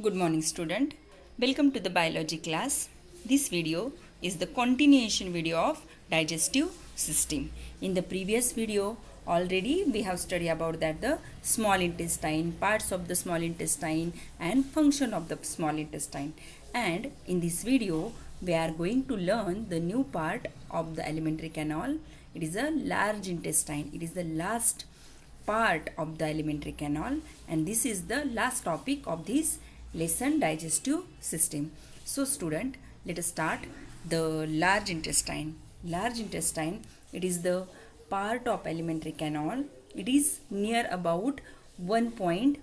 Good morning student. Welcome to the biology class. This video is the continuation video of digestive system. In the previous video already we have studied about that the small intestine, parts of the small intestine and function of the small intestine. And in this video we are going to learn the new part of the alimentary canal. It is a large intestine. It is the last part of the alimentary canal and this is the last topic of this lesson, digestive system. So student, let us start the large intestine. Large intestine, it is the part of alimentary canal. It is near about 1.5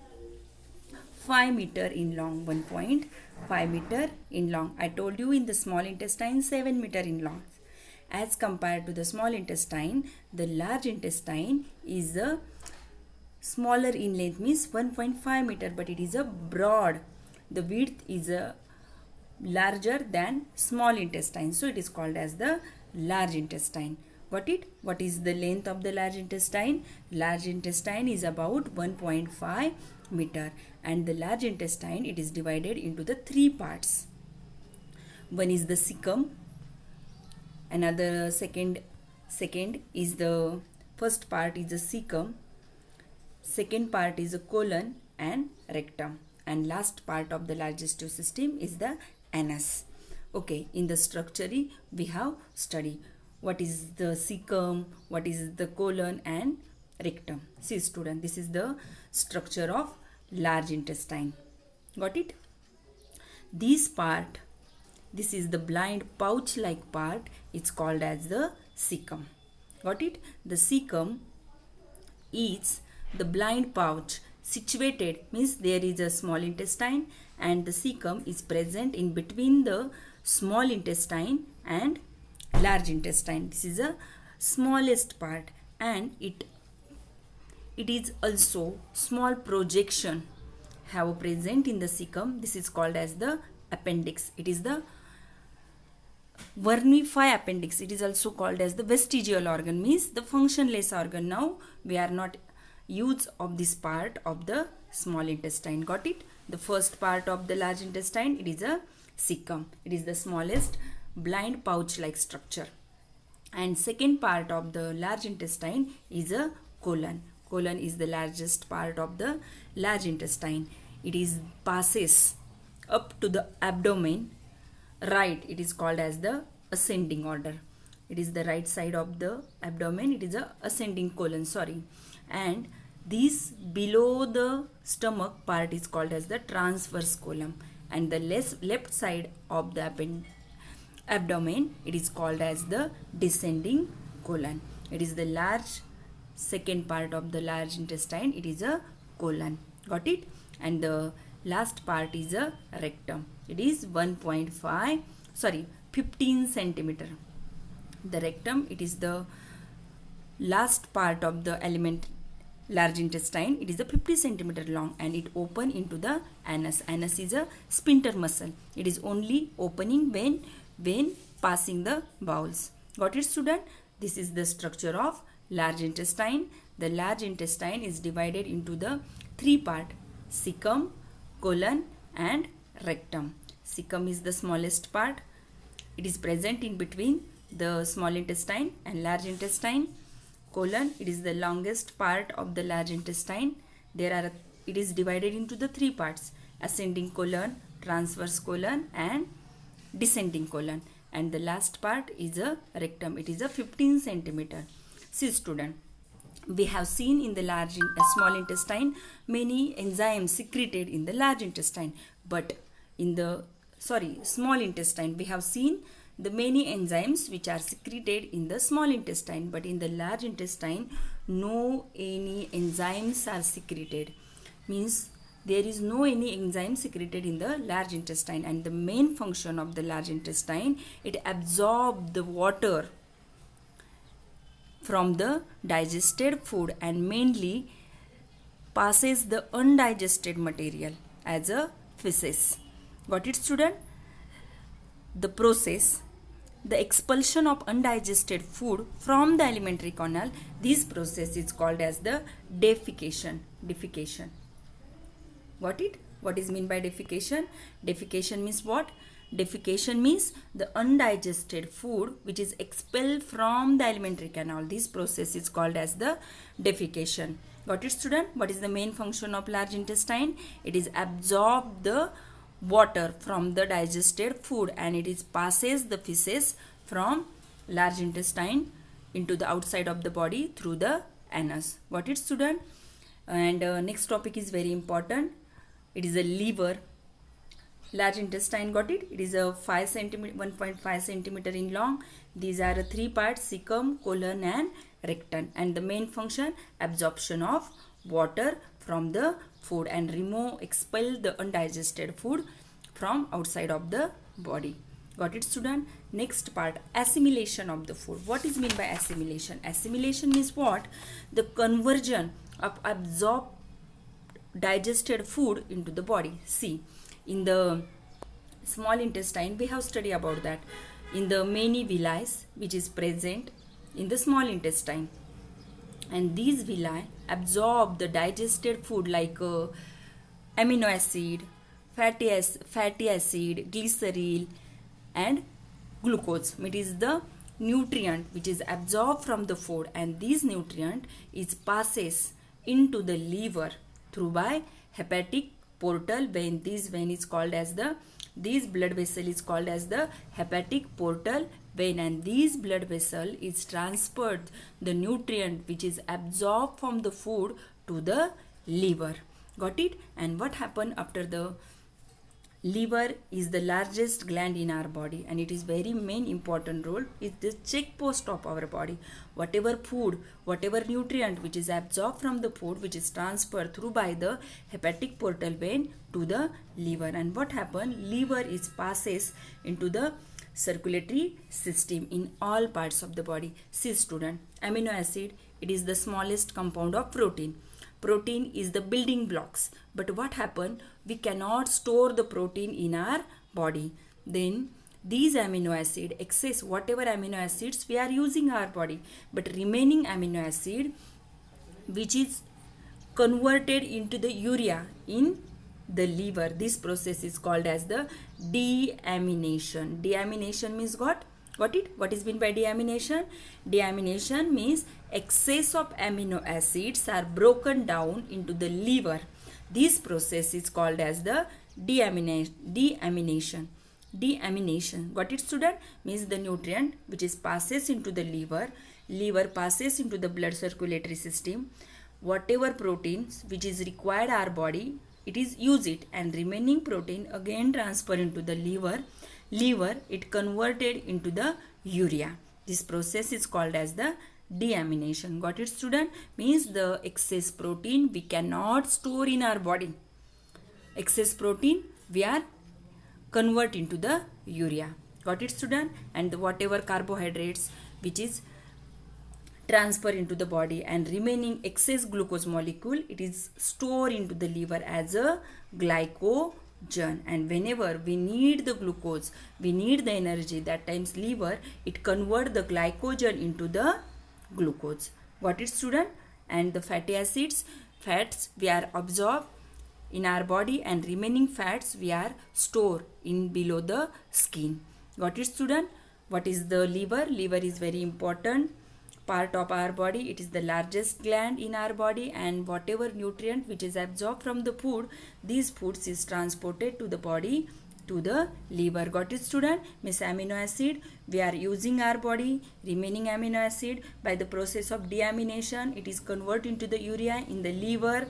meter in long. 1.5 meter in long. I told you in the small intestine 7 meter in long. As compared to the small intestine, the large intestine is a smaller in length, means 1.5 meter, but it is a broad. The width is a larger than small intestine, so it is called as the large intestine. Got it? What is the length of the large intestine? Large intestine is about 1.5 meter, and the large intestine, it is divided into the three parts. One is the cecum, another second is the first part is the cecum, second part is the colon and rectum, and last part of the digestive system is the anus. Okay, in the structure we have studied what is the cecum, what is the colon and rectum. See student, this is the structure of large intestine. Got it? This part, this is the blind pouch like part, it's called as the cecum. Got it? The cecum is the blind pouch situated, means there is a small intestine and the cecum is present in between the small intestine and large intestine. This is the smallest part, and it is also small projection have present in the cecum. This is called as the appendix. It is the vermified appendix. It is also called as the vestigial organ, means the functionless organ. Now we are not use of this part of the small intestine. Got it? The first part of the large intestine, it is a cecum. It is the smallest blind pouch like structure. And second part of the large intestine is a colon. Colon is the largest part of the large intestine. It is passes up to the abdomen. Right, it is called as the ascending order. It is the right side of the abdomen. It is a ascending colon, sorry. And this below the stomach part is called as the transverse colon, and the left side of the abdomen, it is called as the descending colon. It is the large second part of the large intestine. It is a colon. Got it? And the last part is a rectum. It is 15 centimeter. The rectum, it is the last part of the large intestine. It is a 50 centimeter long and it open into the anus. Anus is a sphincter muscle. It is only opening when passing the bowels. Got it student? This is the structure of large intestine. The large intestine is divided into the three part: cecum, colon and rectum. Cecum is the smallest part. It is present in between the small intestine and large intestine. Colon, it is the longest part of the large intestine. It is divided into the three parts: ascending colon, transverse colon and descending colon. And the last part is a rectum. It is a 15 centimeter. See student, we have seen in the small intestine many enzymes secreted in the large intestine, but in the small intestine we have seen the many enzymes which are secreted in the small intestine, but in the large intestine no any enzymes are secreted, means there is no any enzyme secreted in the large intestine. And the main function of the large intestine, it absorbs the water from the digested food and mainly passes the undigested material as a feces. Got it student? The process, the expulsion of undigested food from the alimentary canal, this process is called as the defecation. Got it? What is meant by defecation? Defecation means what? Defecation means the undigested food which is expelled from the alimentary canal. This process is called as the defecation. Got it, student? What is the main function of large intestine? It is absorb the water from the digested food, and it is passes the feces from large intestine into the outside of the body through the anus. Got it, student? And next topic is very important. It is a liver. Large intestine, got it? It is a 1.5 centimeter in long. These are three parts: cecum, colon and rectum. And the main function, absorption of water from the food and expel the undigested food from outside of the body. Got it, student? Next part, assimilation of the food. What is meant by assimilation? Assimilation means what? The conversion of absorbed digested food into the body. See, in the small intestine, we have studied about that. In the many villi which is present in the small intestine, and these villi absorb the digested food like amino acid, fatty acid, glycerol and glucose. It is the nutrient which is absorbed from the food, and this nutrient is passes into the liver through by hepatic portal vein. This vein is called as this blood vessel is called as the hepatic portal vein, and this blood vessel is transferred the nutrient which is absorbed from the food to the liver. Got it? And what happened after the liver is the largest gland in our body, and it is very main important role. It's the check post of our body. Whatever food, whatever nutrient which is absorbed from the food, which is transferred through by the hepatic portal vein to the liver. And what happened? Liver is passes into the circulatory system in all parts of the body. See, student, amino acid, it is the smallest compound of protein. Protein is the building blocks, but what happened? We cannot store the protein in our body. Then these amino acid, excess whatever amino acids we are using our body, but remaining amino acid which is converted into the urea in the liver. This process is called as the deamination. Deamination means what? Got it? What is meant by deamination? Deamination means excess of amino acids are broken down into the liver. This process is called as the deamination. Deamination. Got it, student? Means the nutrient which is passes into the liver. Liver passes into the blood circulatory system. Whatever proteins which is required our body, it is use it, and remaining protein again transfer into the liver. Liver, it converted into the urea. This process is called as the deamination. Got it, student? Means the excess protein we cannot store in our body. Excess protein we are convert into the urea. Got it, student? And whatever carbohydrates which is transfer into the body, and remaining excess glucose molecule, it is stored into the liver as a glycogen. And whenever we need the glucose, we need the energy, that times liver, it convert the glycogen into the glucose. Got it, student? And the fatty acids, fats we are absorbed in our body, and remaining fats we are stored in below the skin. Got it, student? What is the liver? Liver is very important part of our body. It is the largest gland in our body, and whatever nutrient which is absorbed from the food, these foods is transported to the body to the liver. Got it, student? Means amino acid we are using our body, remaining amino acid by the process of deamination, it is converted into the urea in the liver.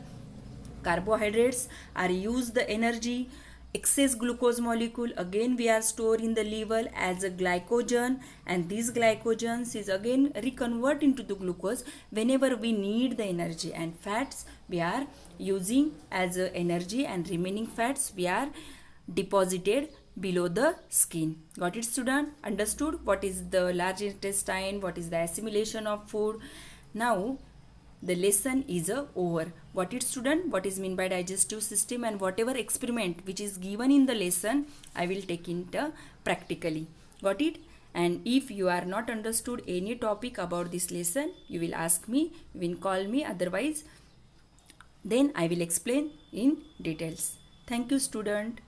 Carbohydrates are used the energy. Excess glucose molecule again we are stored in the liver as a glycogen, and these glycogens is again reconvert into the glucose whenever we need the energy. And fats we are using as a energy, and remaining fats we are deposited below the skin. Got it, student? Understood what is the large intestine, what is the assimilation of food? Now the lesson is over. Got it, student? What is meant by digestive system, and whatever experiment which is given in the lesson, I will take it practically. Got it? And if you are not understood any topic about this lesson, you will ask me, you will call me. Otherwise, Then I will explain in details. Thank you, student.